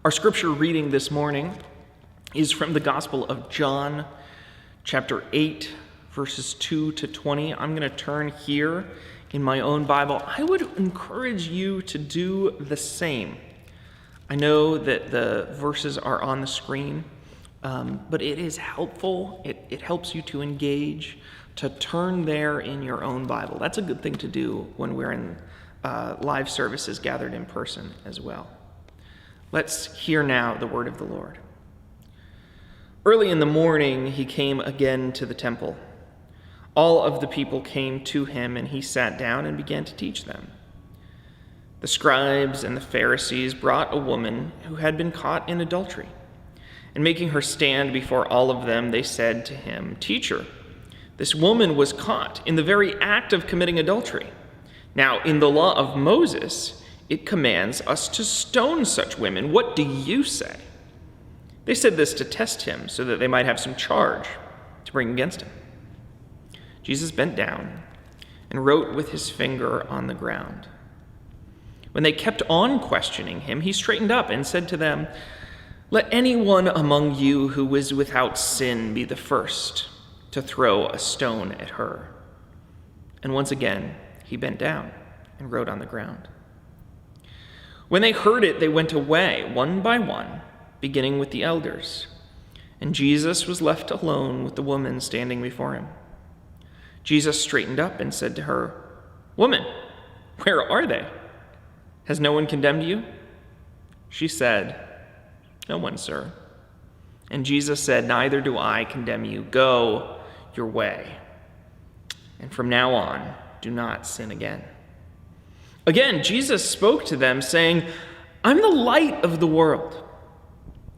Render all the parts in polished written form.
Our scripture reading this morning is from the Gospel of John, chapter 8, verses 2 to 20. I'm going to turn here in my own Bible. I would encourage you to do the same. I know that the verses are on the screen, but it is helpful. It helps you to engage, to turn there in your own Bible. That's a good thing to do when we're in live services gathered in person as well. Let's hear now the word of the Lord. Early in the morning, he came again to the temple. All of the people came to him, and he sat down and began to teach them. The scribes and the Pharisees brought a woman who had been caught in adultery. And making her stand before all of them, they said to him, "Teacher, this woman was caught in the very act of committing adultery. Now, in the law of Moses, it commands us to stone such women. What do you say?" They said this to test him, so that they might have some charge to bring against him. Jesus bent down and wrote with his finger on the ground. When they kept on questioning him, he straightened up and said to them, "Let anyone among you who is without sin be the first to throw a stone at her." And once again, he bent down and wrote on the ground. When they heard it, they went away, one by one, beginning with the elders. And Jesus was left alone with the woman standing before him. Jesus straightened up and said to her, "Woman, where are they? Has no one condemned you?" She said, "No one, sir." And Jesus said, "Neither do I condemn you. Go your way. And from now on, do not sin again." Again, Jesus spoke to them, saying, "I'm the light of the world.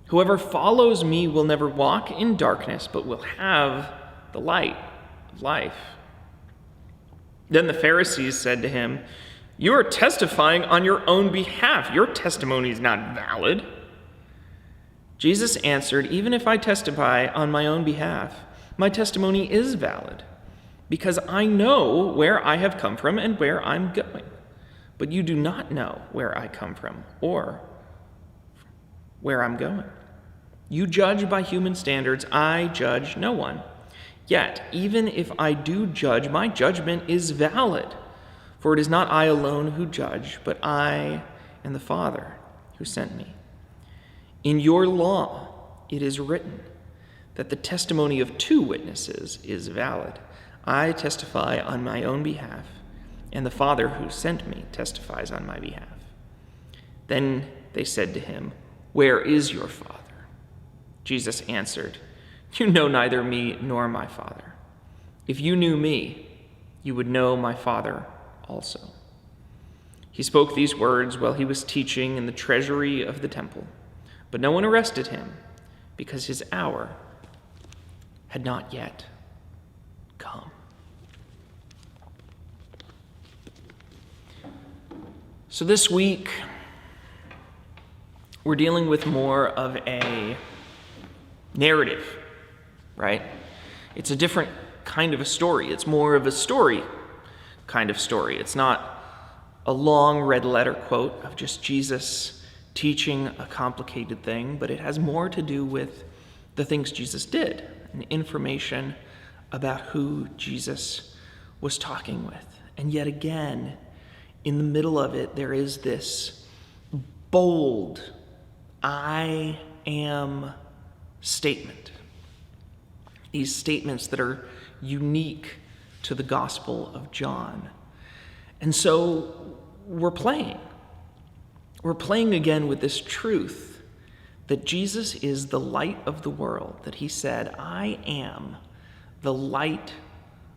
Whoever follows me will never walk in darkness, but will have the light of life." Then the Pharisees said to him, "You are testifying on your own behalf. Your testimony is not valid." Jesus answered, "Even if I testify on my own behalf, my testimony is valid, because I know where I have come from and where I'm going. But you do not know where I come from or where I'm going. You judge by human standards. I judge no one. Yet, even if I do judge, my judgment is valid. For it is not I alone who judge, but I and the Father who sent me. In your law it is written that the testimony of two witnesses is valid. I testify on my own behalf, and the Father who sent me testifies on my behalf." Then they said to him, "Where is your Father?" Jesus answered, "You know neither me nor my Father. If you knew me, you would know my Father also." He spoke these words while he was teaching in the treasury of the temple, but no one arrested him because his hour had not yet come. So this week, we're dealing with more of a narrative, right? It's a different kind of a story. It's more of a story kind of story. It's not a long red letter quote of just Jesus teaching a complicated thing, but it has more to do with the things Jesus did and information about who Jesus was talking with. And yet again, in the middle of it, there is this bold, "I am" statement. These statements that are unique to the Gospel of John. And so we're playing. We're playing again with this truth that Jesus is the light of the world, that he said, "I am the light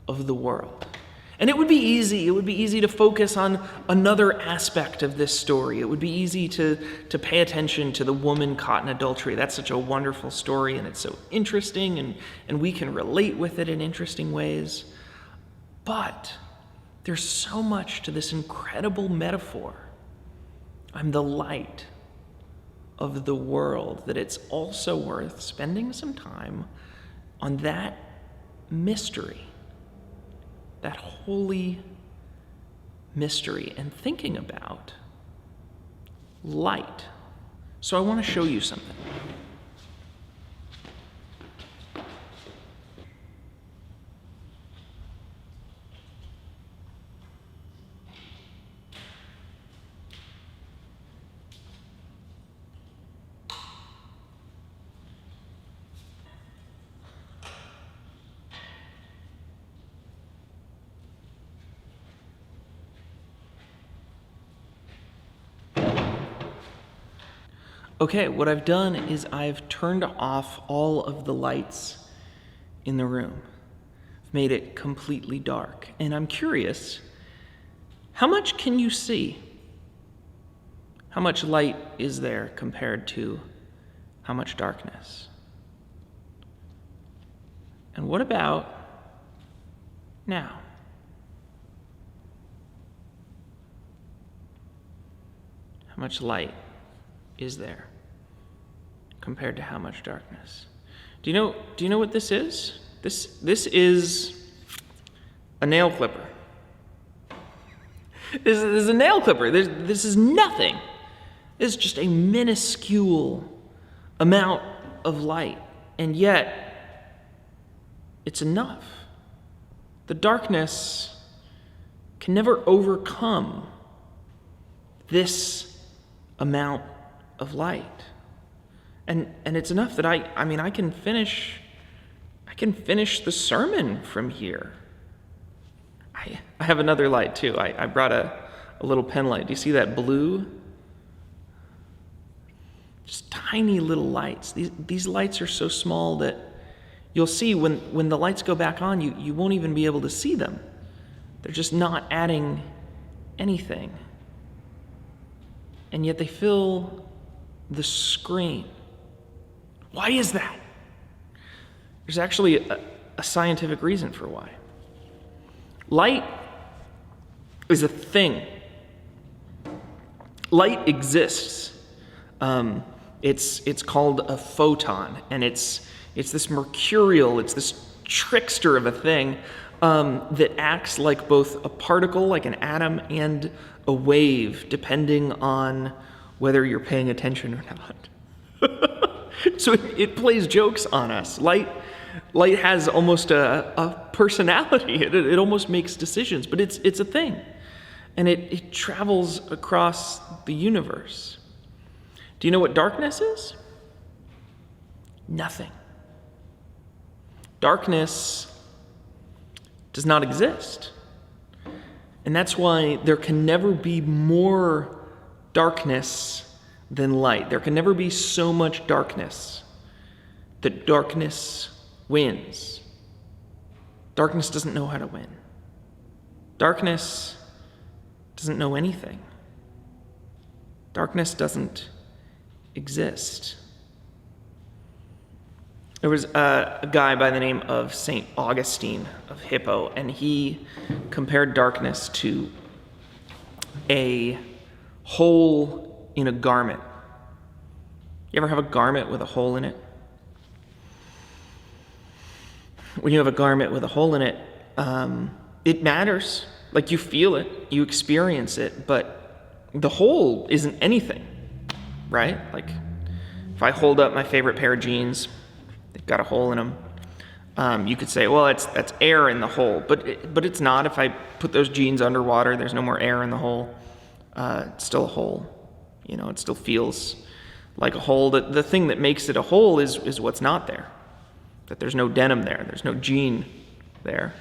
of the world." And it would be easy to focus on another aspect of this story. It would be easy to pay attention to the woman caught in adultery. That's such a wonderful story, and it's so interesting, and we can relate with it in interesting ways. But there's so much to this incredible metaphor. I'm the light of the world, that it's also worth spending some time on that mystery, that holy mystery, and thinking about light. So I want to show you something. Okay, what I've done is I've turned off all of the lights in the room. I've made it completely dark. And I'm curious, how much can you see? How much light is there compared to how much darkness? And what about now? How much light is there compared to how much darkness? Do you know what this is? This is a nail clipper. This is a nail clipper. This is nothing. This is just a minuscule amount of light, and yet it's enough. The darkness can never overcome this amount of light. And it's enough that I can finish the sermon from here. I have another light too. I brought a little pen light. Do you see that blue? Just tiny little lights. These lights are so small that you'll see when the lights go back on, you won't even be able to see them. They're just not adding anything. And yet they fill the screen. Why is that? There's actually a scientific reason for why. Light is a thing. Light exists. It's called a photon, and it's this mercurial, it's this trickster of a thing that acts like both a particle, like an atom, and a wave, depending on whether you're paying attention or not. So it plays jokes on us. Light has almost a personality. It almost makes decisions, but it's a thing. And it travels across the universe. Do you know what darkness is? Nothing. Darkness does not exist. And that's why there can never be more darkness than light. There can never be so much darkness that darkness wins. Darkness doesn't know how to win. Darkness doesn't know anything. Darkness doesn't exist. There was a guy by the name of St. Augustine of Hippo, and he compared darkness to a hole in a garment. You ever have a garment with a hole in it? When you have a garment with a hole in it, it matters. Like, you feel it, you experience it, but the hole isn't anything, right? Like, if I hold up my favorite pair of jeans, they've got a hole in them. You could say, well, that's air in the hole, but it's not. If I put those jeans underwater, there's no more air in the hole. It's still a hole. You know, it still feels like a hole. The thing that makes it a hole is what's not there. That there's no denim there. There's no jean there.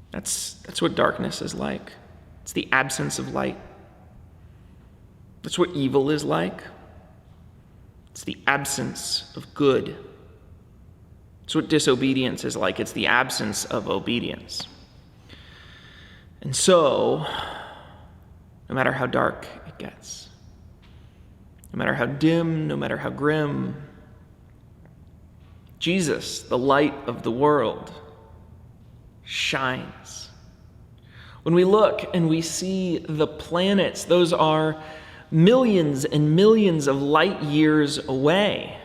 That's what darkness is like. It's the absence of light. That's what evil is like. It's the absence of good. It's what disobedience is like. It's the absence of obedience. And so, no matter how dark it gets, no matter how dim, no matter how grim, Jesus, the light of the world, shines. When we look and we see the planets, those are millions and millions of light years away.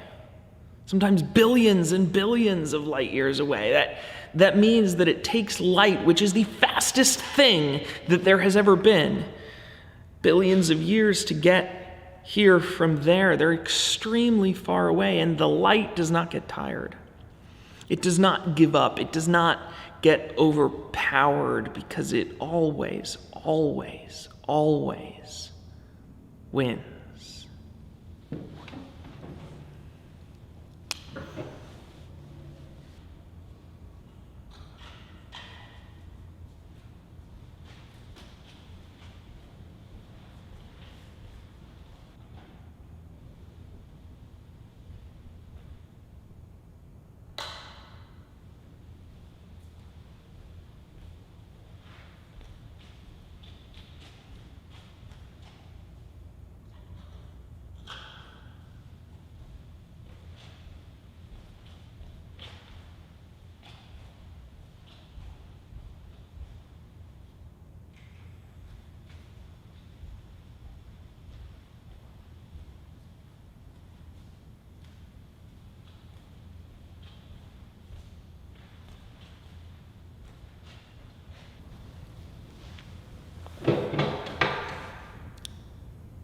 Sometimes billions and billions of light years away. That means that it takes light, which is the fastest thing that there has ever been, billions of years to get here from there. They're extremely far away, and the light does not get tired. It does not give up. It does not get overpowered, because it always, always, always wins.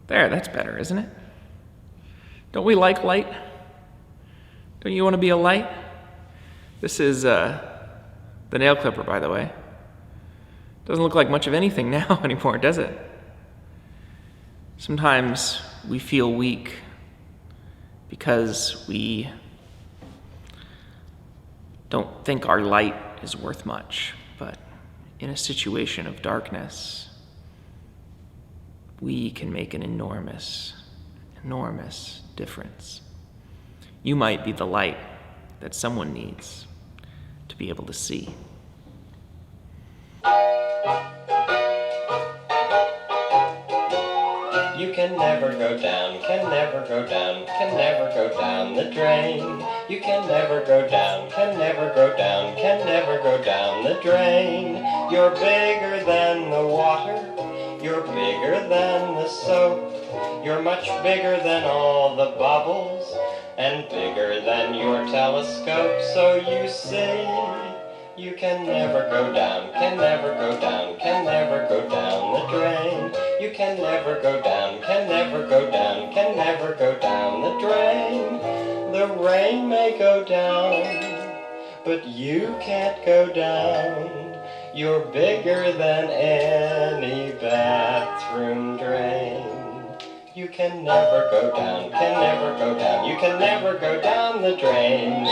There, that's better, isn't it? Don't we like light? Don't you want to be a light? This is the nail clipper, by the way. Doesn't look like much of anything now anymore, does it? Sometimes we feel weak because we don't think our light is worth much, but in a situation of darkness, we can make an enormous, enormous difference. You might be the light that someone needs to be able to see. You can never go down, can never go down, can never go down the drain. You can never go down, can never go down, can never go down the drain. You're bigger than the water, you're bigger than the soap. You're much bigger than all the bubbles, and bigger than your telescope. So you see, you can never go down, can never go down, can never go down the drain. You can never go down, can never go down, can never go down the drain. The rain may go down, but you can't go down. You're bigger than any bathroom drain. You can never go down, can never go down, you can never go down the drain.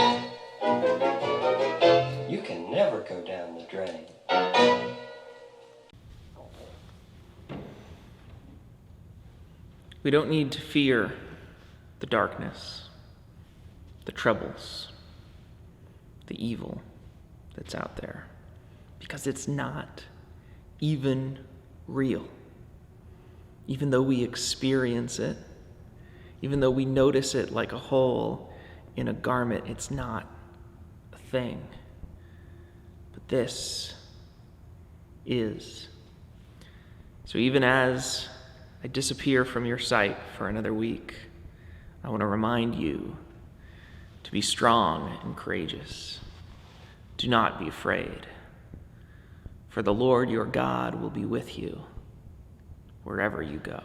You can never go down the drain. We don't need to fear the darkness, the troubles, the evil that's out there, because it's not even real. Even though we experience it, even though we notice it like a hole in a garment, it's not a thing. But this is. So even as I disappear from your sight for another week, I want to remind you to be strong and courageous. Do not be afraid, for the Lord your God will be with you wherever you go.